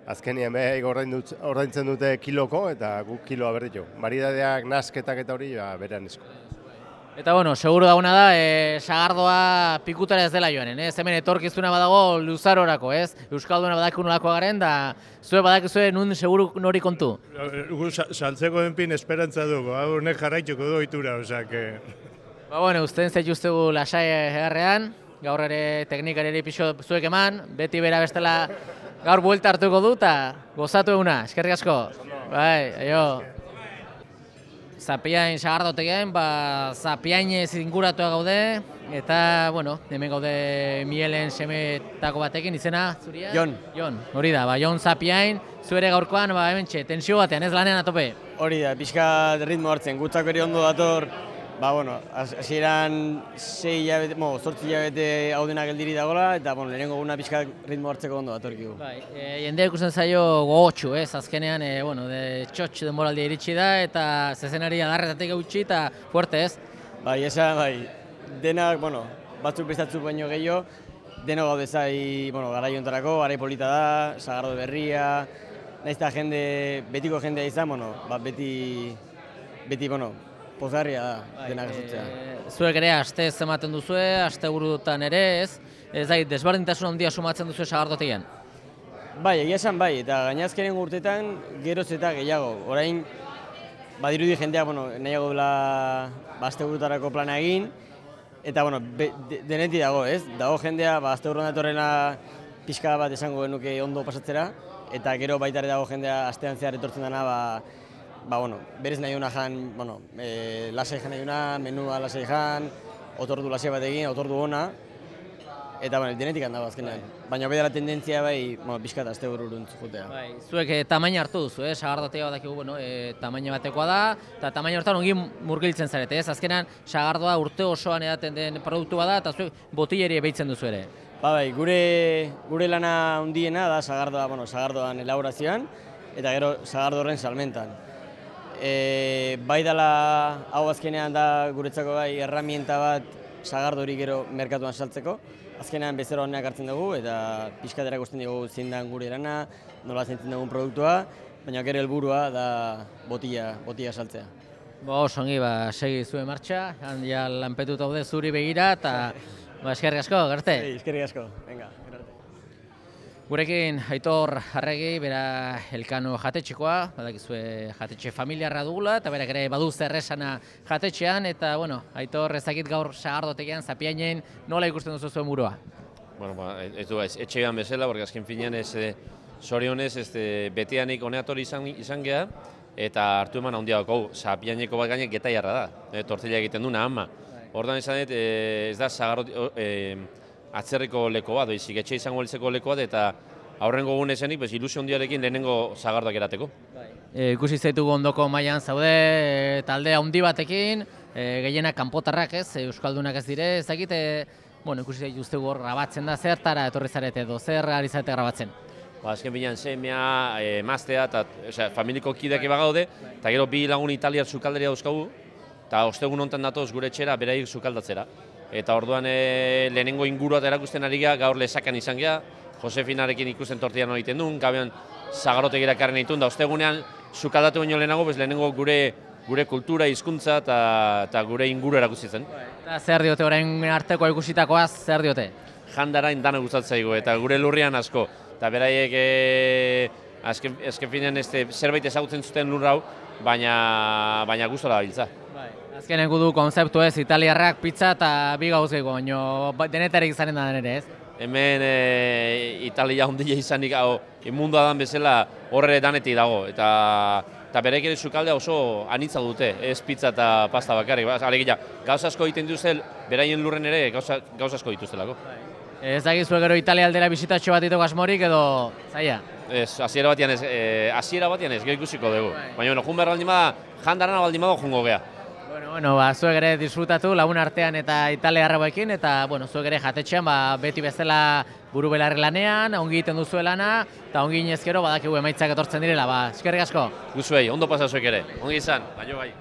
azkenien behaik ordaintzen dute kiloko eta guk kiloa berditu. Bariedadeak, nasketak eta hori, berean esku. Eta, seguru dauna da, sagardoa pikutara ez dela joanen, ez? Hemen etorkizuna badago luzarorako, ez? Euskalduna badakiku nolako garen, da zue badakizue nun seguru nori kontu? Saltzeko denpin esperantza dugu, honek jarraituko du ohitura, osea que... Uzten zaituztegu lasai egarrean, gaur ere teknikari ere pixo zuek eman, beti bera bestela gaur buelta hartuko du, eta gozatu eguna, eskerrik asko. Bai, aio. Zapiain sagardotegean, Zapiainez inguratua gaude, eta, hemen gaude Mielen semetako batekin, izena, zuria? Jon, hori da, Jon Zapiain, zuere gaurkoan, hemen tensio batean, ez lanean atope? Hori da, pixka ritmo hartzen, gutzak eri ondo dator bueno, hasieran 8 hilabete hau dena geldiri dagoela, eta lehenengo guna pixka ritmo hartzeko ondo datorkigu. Jendea ikusten zaio gogotxu, azkenean, txotx denboraldia iritsi da, eta zezenari adarretatik eutxi, eta fuerte, ez? Denak, batzuk bestatzuk baino gehiago, deno gaude zai, garai hontarako, garai polita da, Sagardo berria, nahiz eta betiko jendea izan, beti, pozgarria da, denak ezutzea. Zuek ere, aste ematen duzue, aste burutan ere, ez? Ez da, desberdintasun handia sumatzen duzue Sagardotegian? Egia esan eta gainazkeren urtetan geroz eta gehiago. Orain, badirudi jendeak nahiago dela aste burutarako plana egin, eta denetik dago, ez? Dago jendea, aste buruan datorrena pixka bat esango genuke ondo pasatzera, eta gero baita ere dago jendea astean zehar etortzen dena, berez nahi duna jan, lasai jan nahi duna, menua lasai jan, otordu lasai bat egin, otordu ona, eta denetik handago azkenean. Baina bedera tendentzia pixka eta aste bururuntz jutea. Zuek tamaina hartu duzu, Sagardotea badakigu, tamaina batekoa da, eta tamaina hortan ongi murgiltzen zarete, ez? Azkenean, Sagardoa urte osoan edaten den produktua da, eta zuek botilleri behitzen duzu ere. Gure lana handiena da Sagardoan elaborazioan, eta gero Sagardo horren salmentan. Bai dela hau azkenean da guretzako erramienta bat Sagardo hori gero merkatuan saltzeko. Azkenean bezero honeak hartzen dugu eta pixkat erakusten dugu zein den gure erana, nola zentzen dugun produktua, baina gero helburua da botila saltzea. Osongi, segi zuen martxa, handia lanpetuta daude zuri begira, eta eskerrik asko, garte? Eskerrik asko, venga, gero. Gurekin Aitor Arregi, bera Elkano jatetxekoa, badakizue jatetxe familiarra dugula, eta berak ere badu zer esana jatetxean, eta Aitor ezakit gaur Sagardotegian, Zapiainen, nola ikusten duzu zuen burua? Ez du, etxean bezala, porque azken finean zorionez betianik honeatori izan geha, eta hartu eman handia dako, Zapiaineko bat gainek getaiarra da, tortilla egiten duna ama. Ordan izan dut, ez da atzerriko leko bat, etxe izango litzeko leko bat, eta aurrengo gune zenik, ilusio handiarekin lehenengo Sagardoak erateko. Ikusi zaitugu ondoko mailan zaude, talde handi batekin, gehienak kanpotarrak ez, euskaldunak ez dire, ez dakit, ikusi zaituztegu hor grabatzen da, zertara etorri zarete edo, zer ari zarete grabatzen? Azken binean semea, emaztea, familiko kideak eba gaude, eta gero bi lagun italiar sukalderia dauzkagu, eta ostegun hontan datoz gure etxera, beraik sukaldatzera. Eta orduan lehenengo inguruat erakusten ari geha, gaur lesakan izan geha, Josefinarekin ikusten tortian egiten duen, gabean Sagardotegira karren egiten da, ostegunean sukaldatu baino lehenago, lehenengo gure kultura, hizkuntza eta gure inguru erakusten. Eta zer diote orain arteko ikusitakoaz, zer diote? Jandarain dana gustatzen zaigu, eta gure lurrian asko. Eta beraiek azken finean zerbait ezagutzen zuten lur hau, baina gustora dabiltza. Azkeneko du konzeptu ez, italiarrak, pizza eta bi gauz gehiago, baina denetarik izanen da ere ez? Hemen Italia ondile izanik imundua dan bezala horre danetik dago. Eta berek ere sukaldea oso anitza dute, ez pizza eta pasta bakarrik. Alegia, gauz asko egiten dituzte, beraien lurren ere gauz asko dituztelako. Ez dakizu gero Italia aldera bisitatxo bat ditoko asmorik edo zaila? Ez, hasiera batian ez, gero ikusiko dugu. Baina, jun behar baldin bada, jandarana baldin bada jungo geha. Zuek ere disfrutatu lagun artean eta italiarragoekin, eta zuek ere jatetxean beti bezala buru belarri lanean, ongi egiten duzue lana, eta ongi inezkero badakigu emaitzak etortzen direla, eskerrik asko. Guzuei, ondo pasa zuek ere, ongi izan, baino bai.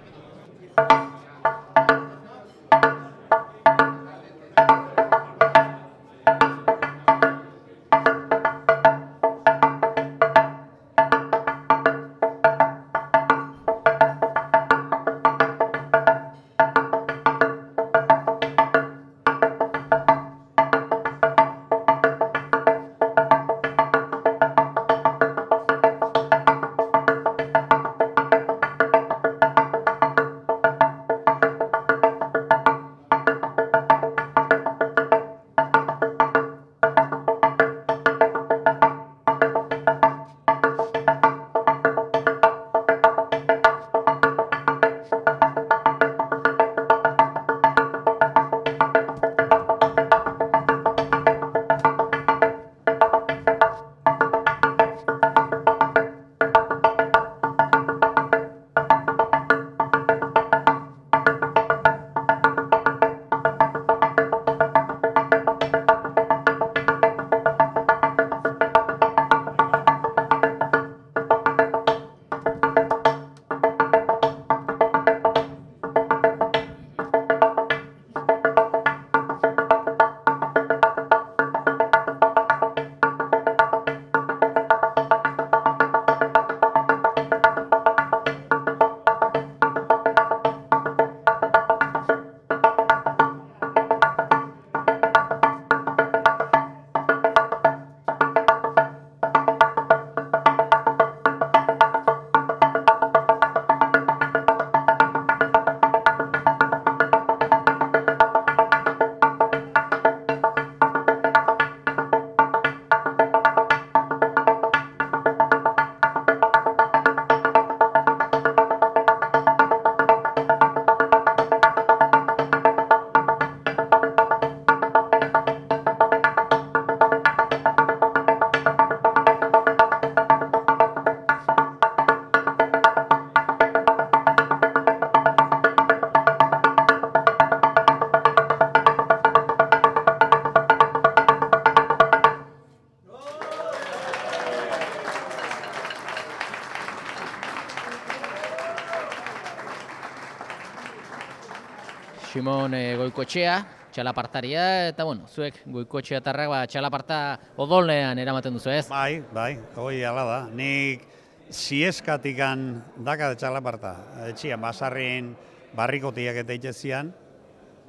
Simon Goikoetxea, txalapartaria, eta bueno, zuek Goikoetxeatarrak txalaparta odolean eramaten duzu, ez? Bai, hoi ala da. Nik sieskatikan daka txalaparta. Etxian, basarrin barrikotiak eta itxezian,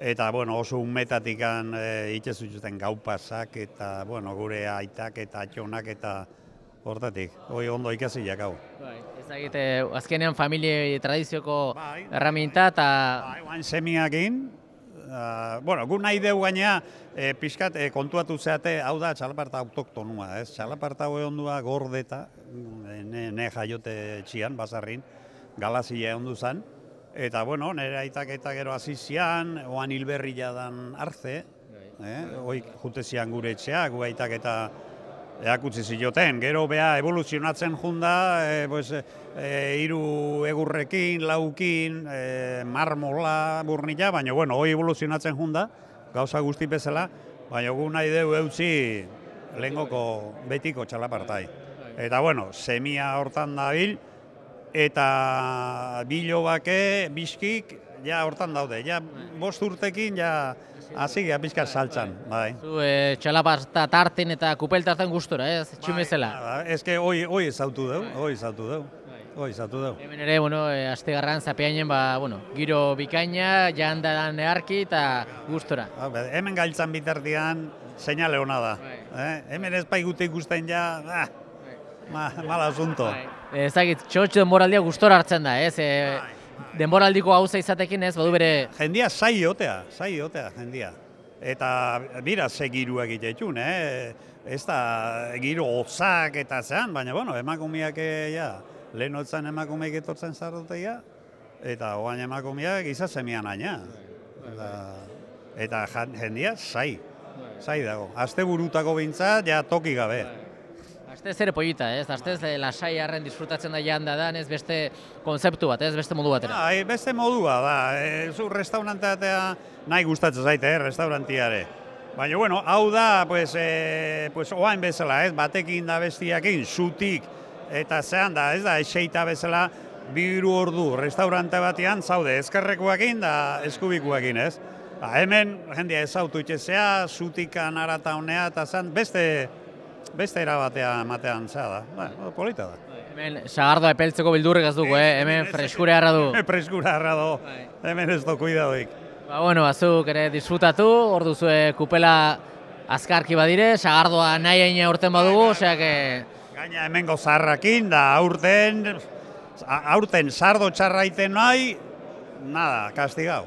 eta bueno, oso ummetatikan itxezututen gaupasak, eta bueno, gure aitak eta atxonak eta hortatik. Hoi ondo ikasiak hau. Ezagite, azkenean familie tradizioko erraminta eta... Oain semiakin, bueno, gu nahi dugu gaina, pixkat kontuatu zeate, hau da txalaparta autoktonua, ez? Txalaparta hoi ondua gordeta, ne jaiote txian, basarrin, galazia ondu zan, eta bueno, nire aitak eta gero azizian, oan hilberri jadan arze, hoi jutezian gure etxea, gu aitak eta eakutzi zioten, gero beha evoluzionatzen junda, hiru egurrekin, laukin, marmola, burnila, baina bueno, hoi evoluzionatzen junda, gauza guzti bezala, baina gu nahi dugu eutzi lehengoko betiko txalapartai. Eta bueno, semia hortan dabil, eta bilo bake, biskik, ja hortan daude, ja 5 urtekin, ja hasi geha pizka saltzan, bai. Zu txalaparta tarten eta kupel tarten gustora, ez? Tximezela. Ez que hoi ezautu dugu, Hemen ere, bueno, astegarran zapeainen, giro bikaina, jandan eharki eta gustora. Hemen gailtzan bitartian, seinale hona da. Hemen ez paigute ikusten ja, mala asunto. Ezagit, txotxo denboraldia gustora hartzen da, ez? Denboraldiko gauza izatekin ez, badu bere... Jendia zai otea jendia. Eta bira ze giru egiteetxun, ez da giro hotzak eta zean, baina bueno, emakumeak lehen hotzan emakumeak etortzen zardoteia, eta oain emakumeak izazemian aina. Eta jendia zai dago. Azte burutako bintzat, ja toki gabe. Aztez ere pollita, ez? Aztez lasai harren disfrutatzen da janda da, ez beste konzeptu bat, ez? Beste modu batera. Beste modua da. Zu restaurantatea nahi gustatzen zaite, restaurantiare. Baina, bueno, hau da, oain bezala, ez? Batekin da bestiakin, zutik, eta zean da, ez da, eseita bezala, 2 ordu restaurante batean zaude, ezkerrekoakin da eskubikoakin, ez? Hemen, jendia ezautu itxezea, zutikan arata honea, eta zean, beste erabatea ematean zea da, polita da. Hemen sagardoa epeltzeko bildurrik ez dugu, hemen freskure harra du. Freskure harra du, hemen ez du kuidadoik. Bueno, azuk ere disfrutatu, hor duzue kupela azkarki badire, sagardoa nahi aina urten badugu, oseak... Gaina hemengo zarrakin da, aurten sardo txarraiten nahi, nada, kastigau.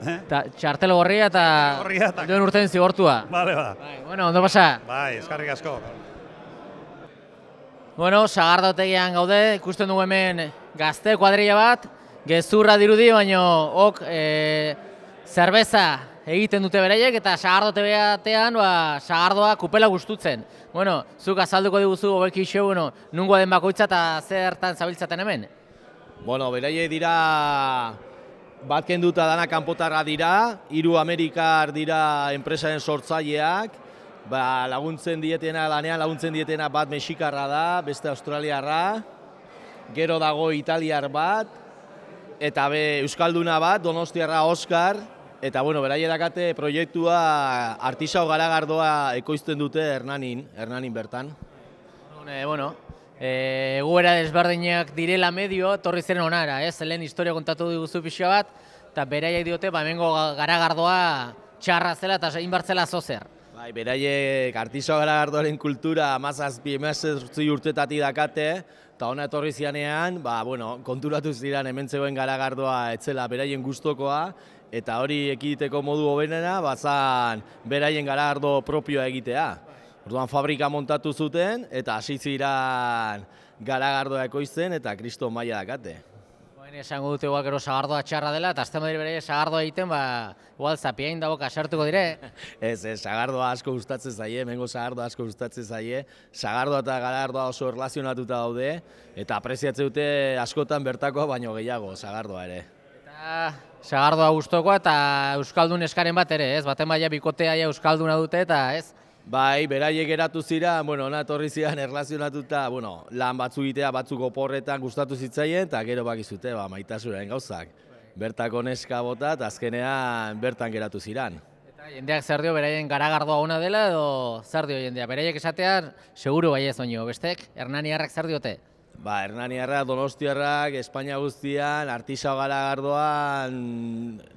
Txartel gorria eta duen urten zigortua. Bale, ba. Bueno, ondo pasa? Bai, eskarrik asko. Bueno, sagardotegian gaude, ikusten dugu hemen gazte kuadrilla bat, gezurra dirudi, baina zerbeza egiten dute beraiek eta sagardote batean sagardoa kupela gustutzen. Bueno, zuk azalduko diguzu hobeki xo, nungoa den bakoitza eta zertan zabiltzaten hemen? Bueno, beraiek dira... Bat kenduta dana kanpotarra dira, 3 Amerikar dira enpresaren sortzaileak, laguntzen dietena, lanean laguntzen dietena bat mexikarra da, beste australiarra, gero dago italiar bat, eta euskalduna bat, donostiarra Oskar, eta bueno, beraie dakate proiektua artisau garagardoa ekoizten dute Hernanin bertan. Bueno, egoera desberdinak direla medio, torri ziren onara, lehen historia kontatu diguzu pixua bat, eta beraiek diote, hemengo garagardoa txarra zela eta inbartzela zozer. Bai, beraiek artisau garagardoaren kultura 17 urtetatik dakate, eta hona etorri zianean, konturatu ziren hemen zegoen garagardoa etzela beraien gustokoa, eta hori ekiteko modu hobenena, bazan beraien garagardo propioa egitea. Orduan fabrika montatu zuten eta hasi ziren garagardoa ekoizten eta kristo maila dakate. Esango dute igual gero sagardoa txarra dela eta azten badire bere sagardoa egiten, igual zapiain dago kasartuko dire. Ez, sagardoa asko gustatzen zaie, hemengo sagardoa asko gustatzen zaie, sagardoa eta garagardoa oso erlazionatuta daude eta apreziatzen dute askotan bertakoa baino gehiago sagardoa ere. Eta sagardoa gustokoa eta euskaldun eskaren bat ere, ez? Baten baina bikotea euskalduna dute eta ez? Bai, beraiek geratu ziren, ona etorri ziren erlazionatuta, lan batzu egitea batzuk oporretan gustatu zitzaien, eta gero bakizute, maitasunaren gauzak. bertako neska bota, eta azkenean bertan geratu ziran. Eta jendeak zer dio, beraien garagardoa ona dela, edo zer dio jendea? Beraiek esatean, seguru baiez baino, bestek, hernaniarrak zer diote? Ba, hernaniarrak, donostiarrak, Espainia guztian, artisau garagardoan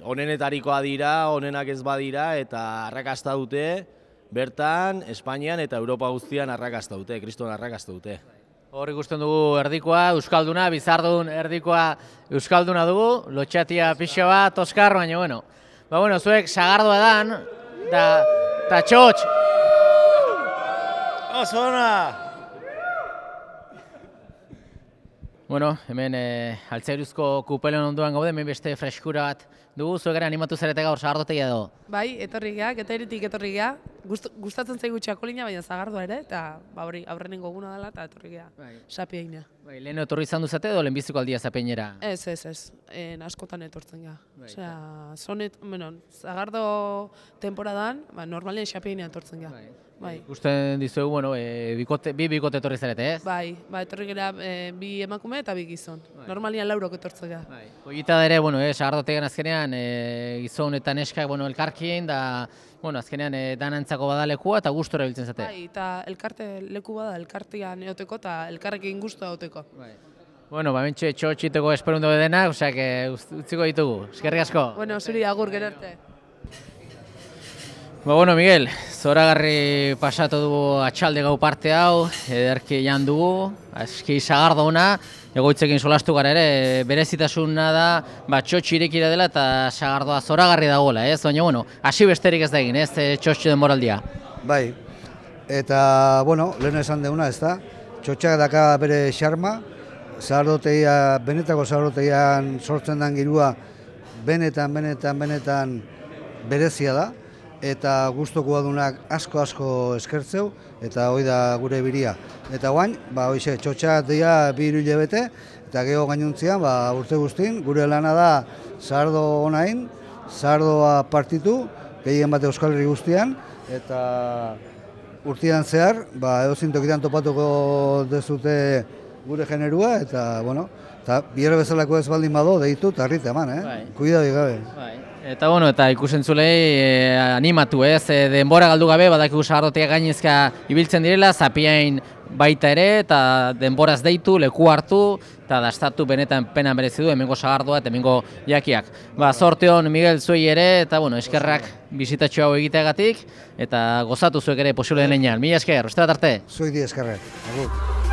onenetarikoa dira, onenak ez badira, eta arrakasta dute, bertan, Espainian eta Europa guztian arrakasta dute, kriston arrakasta dute. Hor ikusten dugu erdikoa, euskalduna, bizardun erdikoa euskalduna dugu, lotxatia pixa bat, Oskar, baina bueno. Ba bueno, zuek sagardoa dan, da txotx. Oso ona! Bueno, hemen Altzairuzko kupelen onduan gaude, hemen beste freskura bat dugu, zuek ere animatu zarete gaur sagardotegia edo? Bai, etorri geha, Getairitik etorri geha, gustatzen zaigu txakolina, baina zagardua ere, eta hori aurrenengo eguna dela, eta etorri geha, Sapiaina. Bai, lehen etorri izan duzate edo lehenbiziko aldia Sapiainera? Ez, askotan etortzen geha. Osea, zagardo temporadan, normalean Sapiaina etortzen geha. Bai. Ikusten dizuegu, bueno, bi bikote etorri zarete, ez? Bai, etorri gara bi emakume eta bi gizon. Normalian laurok etortzen gara. Hogita da ere, bueno, sagardotegian azkenean gizon eta neskak, bueno, elkarkien, da, bueno, azkenean danantzako badalekua eta gustora biltzen zate. Bai, eta elkarte leku bada, elkartean eoteko eta elkarrekin gustua eoteko. Bueno, mentxe txotxiteko esperundu denak, oseak utziko ditugu. Eskerrik asko. Bueno, zuri agur gero arte. Ba, bueno, Miguel, zoragarri pasatu dugu atxalde gau parte hau, ederki jan dugu, eski sagardo ona, egoitzekin solastu gara ere, berezitasuna da, txotxi irekira dela eta sagardoa zoragarri dagoela, ez? Baina, bueno, hasi besterik ez da egin, ez, txotxi denboraldia. Bai, eta, bueno, lehen esan deuna, ez da, txotxak daka bere xarma, benetako sagardotegian sortzen den girua, benetan berezia da, eta gustuko adunak asko eskertzeu, eta hoi da gure biria. Eta guain, hoize, txotxak dira 2 hilabete, eta geho gainuntzian, urte guztin, gure lana da zahardo onain, zahardoa partitu, gehien bate Euskal Herri guztian, eta urtean zehar, edozin tokitan topatuko dezute gure generua, eta, bueno, biero bezalako ez baldin bado, deitu, eta harrita eman, kuidadik gabe. Eta, bueno, eta ikusentzulei animatu, ez, denbora galdu gabe, badakigu sagardotegia gainezka ibiltzen direla, Sapiain baita ere, eta denboraz deitu, leku hartu, eta dastatu benetan pena merezi du, hemengo sagardoa eta hemengo jakiak. Zorte hon, Miguel, zuei ere, eta, bueno, eskerrak bizitatxo hau egiteagatik, eta gozatu zuek ere posible denean. Mila esker, uste bat arte? Zuei di eskerrak.